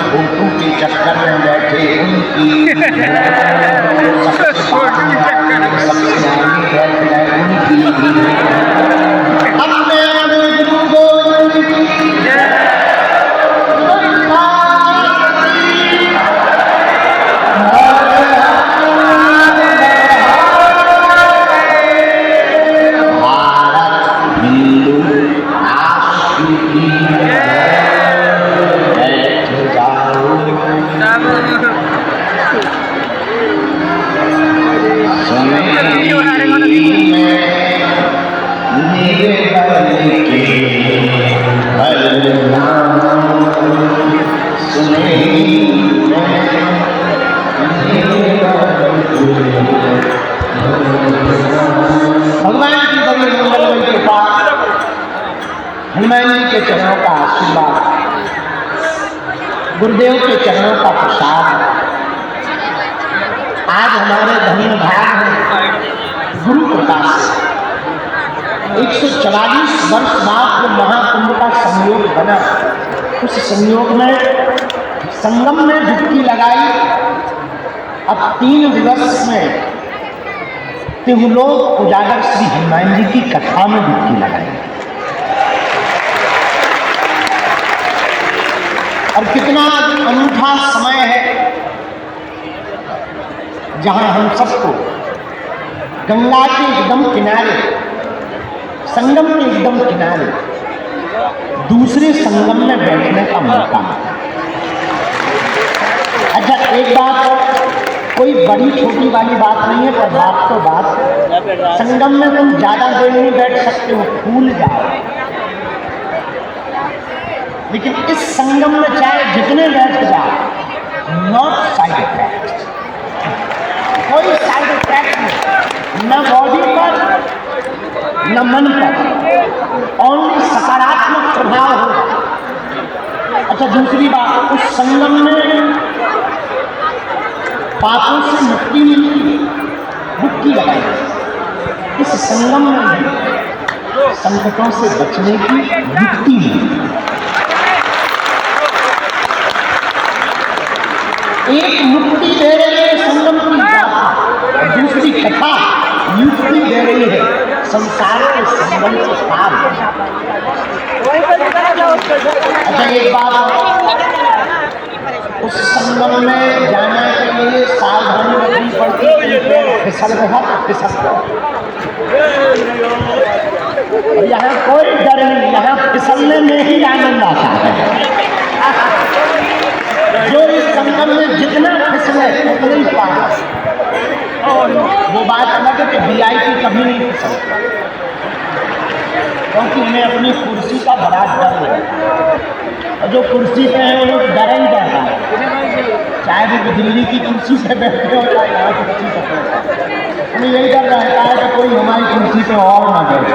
Photo के चक्कर में बैठे उनकी हनुमान जी के चरणों का आशीर्वाद, गुरुदेव के चरणों का प्रसाद आज हमारे धन्य भाग हैं। गुरु कृपा से 144 वर्ष बाद जो महाकुंभ का संयोग बना, उस संयोग में संगम में डुबकी लगाई। अब 3 दिवस में तिहुलोक उजागर श्री हनुमान जी की कथा में डुबकी लगाई। और कितना अनूठा समय है जहां हम सबको गंगा के एकदम किनारे, संगम के एकदम किनारे दूसरे संगम में बैठने का मौका मिला। अच्छा, एक बात, कोई बड़ी छोटी वाली बात नहीं है, पर बात तो बात, संगम में तुम ज्यादा देर नहीं बैठ सकते हो, फूल जाओ। लेकिन इस संगम में चाहे जितने बैठ जाओ, नॉट साइड इफेक्ट, कोई साइड इफेक्ट नहीं, न बॉडी पर न मन पर, ओनली सकारात्मक प्रभाव होगा। अच्छा, दूसरी बात, उस संगम में पापों से मुक्ति मिलती है, डुबकी लगाई। इस संगम में संकटों से बचने की मुक्ति मिलती है। एक मुक्ति दे रही है संगम की गाथा, दूसरी कथा मुक्ति दे रही है संसार के संगम से पार। अच्छा, एक बात, उस संगम में जाने के लिए सावधानी रखनी पड़ती है। फिसल रहा तो फिसल रहा, और यहाँ कोई डर नहीं, यहाँ फिसलने में ही आनंद आता है। जो इस संगम में जितना फिसले उतना ही पार। वो बात अलग है कि VIP कभी नहीं फिसलता, क्योंकि उन्हें अपनी कुर्सी का बड़ा डर है, और जो कुर्सी पे है वो लोग डर ही डर रहा है, चाहे वो दिल्ली की कुर्सी पे बैठे हो चाहे यहाँ की कुर्सी पे बैठे। उन्हें यही डर रहता है कि कोई हमारी कुर्सी पे और ना बैठे।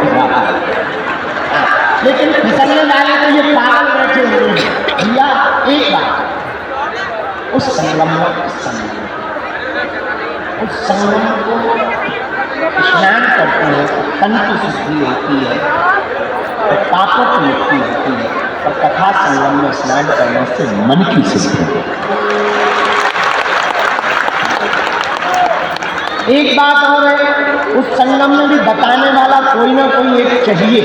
लेकिन फिसलने वाले तो ये पागल बैठे हुए हैं। भैया एक बात, उस संगम में उस संगम को स्नान करते हैं तो तन की शुद्धि होती है और पापों की मुक्ति होती है, और कथा संगम में स्नान करने से मन की शुद्धि होती है। एक बात और है, उस संगम में भी बताने वाला कोई ना कोई एक चाहिए,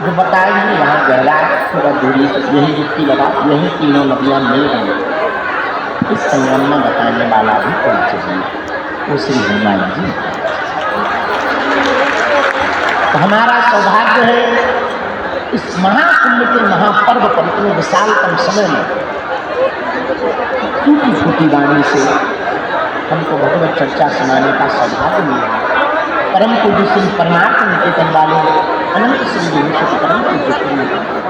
जो बताएंगे यहाँ गहरा थोड़ा दूरी से यही डुबकी लगा, यही तीनों नदियाँ मिल गई। इस संगम में बताने वाला भी कोई चाहिए, वो श्री हनुमान जी। तो हमारा सौभाग्य है इस महाकुंभ के महापर्व पर इतने विशालतम समय में टूटी फूटी वाणी से हमको भगवत चर्चा सुनाने का सौभाग्य मिला। परम पूज्य श्री परमार्थ निकेतन वाले अनंत श्री विभूषित परम पूज्य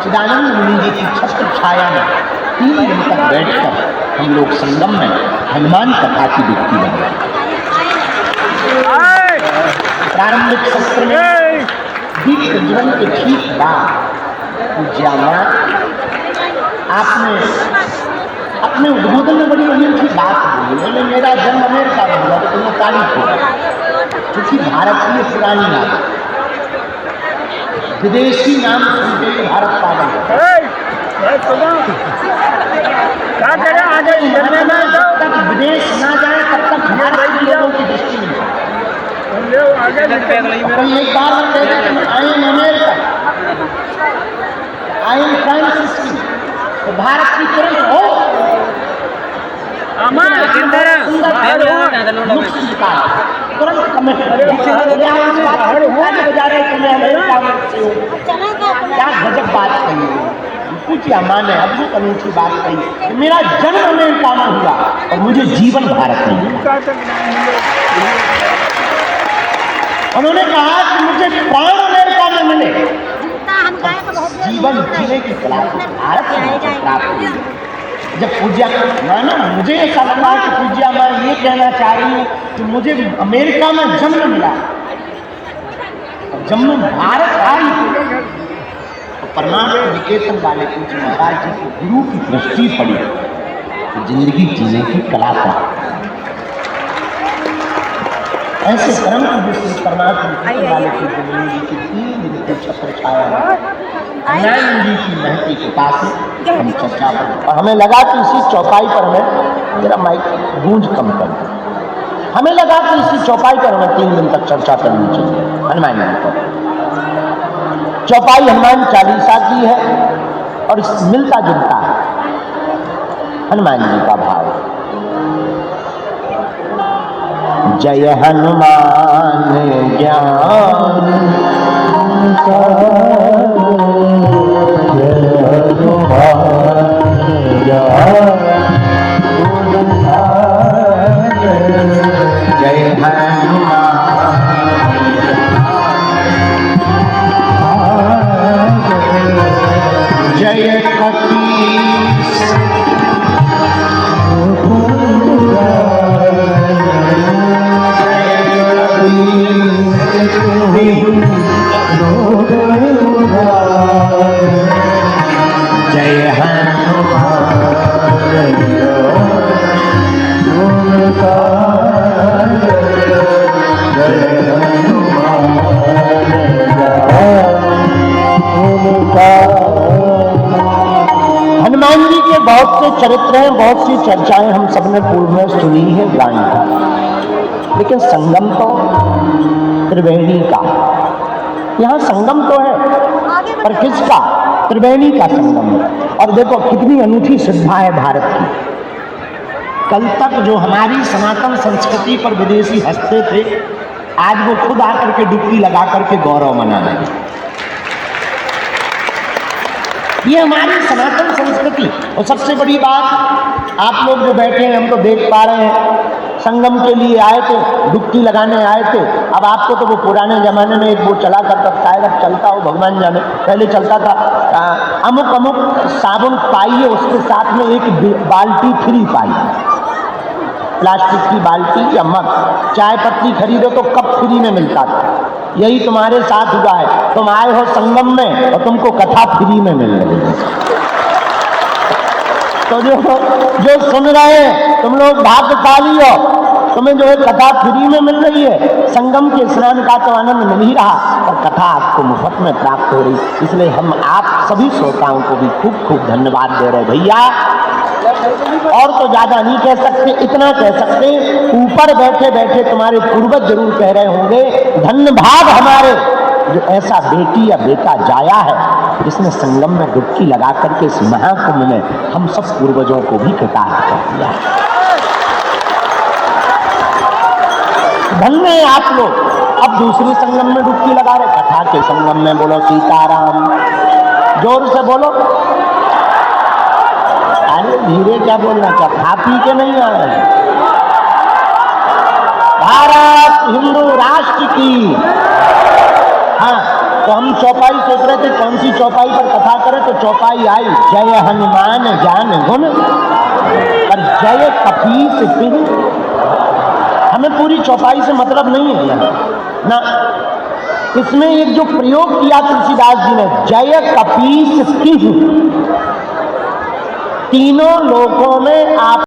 चिदानंद मुनि जी की छत्र छाया में 3 दिन तक बैठकर हम लोग संगम में हनुमान कथा की डुबकी लगाए। प्रारंभिक सत्र में दीप जीवन के ठीक बाद पूज्या मां आपने अपने उद्बोधन में बड़ी अमीर की बात बोली। मैंने मेरा जन्म अमेरिका में हुआ, क्योंकि भारत की ये पुरानी नाम है। विदेशी नाम सुनते ही भारत पागल है। क्या करें आगे इंटरनेट में जब तक विदेश ना जाए तब तक भारत के लोगों की दृष्टि नहीं है। कोई एक बार कहते कि I am America, I am Francis, तो भारत की तुरंत हो तुरंत कमेंट क्या गजब बात कही है। कुछ या माने अद्भुत अनूठी बात कही। मेरा जन्म अमेरिका में हुआ और मुझे जीवन भारत में मिला। उन्होंने कहा कि मुझे प्राण अमेरिका में मिले, जीवन जीने की कला भारत में प्राप्त हुई। जब पूज्या मानो मुझे ऐसा लगा कि पूज्या माँ ये कहना चाह रही है कि मुझे अमेरिका में जन्म मिला, जब मैं भारत आई तो परमात्मा निकेतन वाले पूज्य महाराज जी को गुरु की दृष्टि पड़ी तो जिंदगी जीने की कला था। ऐसे कर्म की दृष्टि परमात्मा निकेतन वाले पूज्य मुनि जी की 3 दिन के छत्र छाया नारायण जी की महती कृपा से हम चर्चा पर, और हमें लगा कि इसी चौपाई पर हमें मेरा माइक गूंज कम कर दे। हमें लगा कि इसी चौपाई पर हमें 3 दिन तक चर्चा करनी चाहिए हनुमान जी पर। चौपाई हनुमान चालीसा की है और मिलता जुलता है हनुमान जी का भाव। जय हनुमान ज्ञान जय जय कपीस जय हनुमान जी के बहुत से चरित्र हैं, बहुत सी चर्चाएं हम सबने पूर्व में सुनी है, गाई है, लेकिन संगम तो त्रिवेणी का। यहाँ संगम तो है पर किसका? त्रिवेणी का संगम है। और देखो कितनी अनूठी श्रद्धा है भारत की। कल तक जो हमारी सनातन संस्कृति पर विदेशी हंसते थे, आज वो खुद आकर के डुबकी लगा करके गौरव मना रहे हैं। ये हमारी सनातन संस्कृति। और सबसे बड़ी बात, आप लोग जो बैठे हैं हम तो देख पा रहे हैं, संगम के लिए आए थे, डुबकी लगाने आए थे। अब आपको तो वो पुराने जमाने में एक वो चला करता, शायद अब चलता हो भगवान जाने, पहले चलता था अमुक अमुक साबुन पाइए, उसके साथ में एक बाल्टी फ्री पाई, प्लास्टिक की बाल्टी या मग। चाय पत्ती खरीदो तो कप फ्री में मिलता था। यही तुम्हारे साथ हुआ है, तुम आए हो संगम में और तुमको कथा फ्री में मिल रही है। तो जो सुन रहे हैं तुम लोग भाग्यशाली हो, तुम्हें जो है कथा फ्री में मिल रही है। संगम के स्नान का तो आनंद मिल ही रहा और कथा आपको मुफ्त में प्राप्त हो रही। इसलिए हम आप सभी श्रोताओं को भी खूब खूब धन्यवाद दे रहे भैया। और तो ज्यादा नहीं कह सकते, इतना कह सकते, ऊपर बैठे बैठे तुम्हारे पूर्वज जरूर कह रहे होंगे, धन्य भाग हमारे जो ऐसा बेटी या बेटा जाया है जिसने संगम में डुबकी लगा करके इस महाकुंभ में हम सब पूर्वजों को भी कृतार्थ कर दिया। धन्य आप लोग। अब दूसरी संगम में डुबकी लगा रहे, कथा के संगम में। बोलो सीताराम, जोर से बोलो। अरे धीरे क्या बोलना, क्या खा पी के नहीं आ रहे? भारत हिंदू राष्ट्र की। हाँ, तो हम चौपाई सोच रहे थे कौन सी चौपाई पर कथा करें, तो चौपाई आई जय हनुमान ज्ञान गुण और जय कपीस तिन्ह। हमें पूरी चौपाई से मतलब नहीं है ना, इसमें एक जो प्रयोग किया तुलसीदास जी ने, जय कपीस तिन्ह, तीनों लोगों में आप